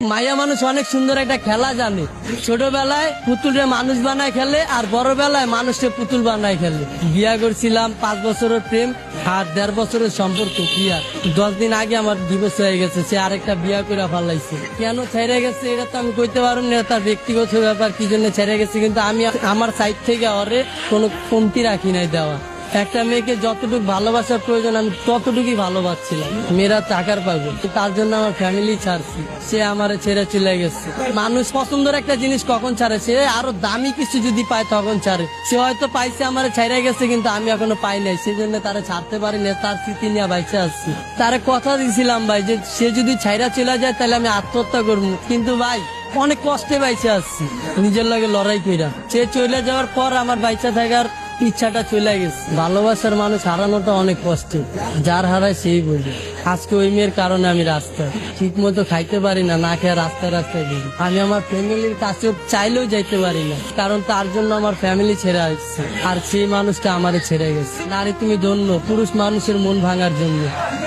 মাইয়া মানুষ অনেক সুন্দর একটা খেলা জানে। ছোটবেলায় পুতুলরে মানুষ বানায় খেলে, আর বড় বেলায় মানুষকে পুতুল বানায় খেলে। বিয়া করছিলাম 5 বছরের প্রেম আর 1.5 বছরের সম্পর্ক। বিয়ার 10 দিন আগে আমার ডিভোর্স হয়ে গেছে। সে আরেকটা বিয়া করে ফেলাইছে। কেন ছেড়ে গেছে এটা তো আমি কইতে পারবো না, তার ব্যক্তিগত ব্যাপার, কি জন্য ছেড়ে গেছে। কিন্তু আমি আমার সাইড থেকে ওরে কোনো কমতি রাখি নাই দেওয়া। একটা মেয়েকে যতটুকু ভালোবাসার প্রয়োজন আমি ততটুকুই ভালোবাসছিলাম। মেয়েরা টাকার পাগল, তার জন্য আমার ফ্যামিলি ছাড়ছি। সে আমার ছেড়ে চলে গেছে। মানুষ পছন্দের একটা জিনিস কখন ছাড়ে, সে আরো দামি কিছু যদি পায় তখন ছাড়ে। সে হয়তো পাইছে আমার ছেড়ে গেছে, কিন্তু আমি এখনো পাই নাই, সেজন্য তারা ছাড়তে পারি না। তার স্মৃতি নিয়ে বাইচে আসছি। তারে কথা দিয়েছিলাম ভাই যে সে যদি ছাইরা চলে যায় তাহলে আমি আত্মহত্যা করবো, কিন্তু ভাই অনেক কষ্টে বাইচে আসছি নিজের লাগে লড়াই কইরা। সে চলে যাওয়ার পর আমার বাইচা থাকার ইচ্ছাটা চলে গেছে। ভালোবাসার মানুষ হারানোটা অনেক কষ্টের, যার হারায় সেই বোঝে। আজকে ওই মেয়ের কারণে আমি রাস্তায় ঠিক মতো খাইতে পারি না, না খেয়ে রাস্তায় রাস্তায় ঘুরি। আমি আমার ফ্যামিলির কাছে চাইলেও যাইতে পারি না, কারণ তার জন্য আমার ফ্যামিলি ছেড়ে আসছে, আর সেই মানুষটা আমারে ছেড়ে গেছে। নারী তুমি ধন্য, পুরুষ মানুষের মন ভাঙার জন্য।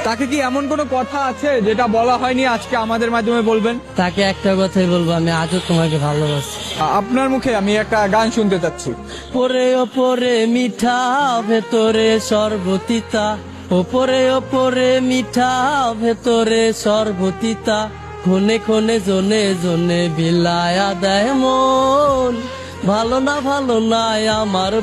তাকে কি এমন কোনো কথা আছে যেটা বলা হয়নি, আজকে আমাদের মাধ্যমে বলবেন? তাকে একটা কথাই বলবো, আমি আজও তোমাকে ভালোবাসি। আপনার মুখে আমি একটা গান শুনতে চাচ্ছি। ওপরে ওপরে মিঠা, ভেতরে সর্বতিতা। ওপরে ওপরে মিঠা, ভেতরে সর্বতিতা। ক্ষণে ক্ষণে জনে জনে বিলায়া দেয় মন। ভালো না আমার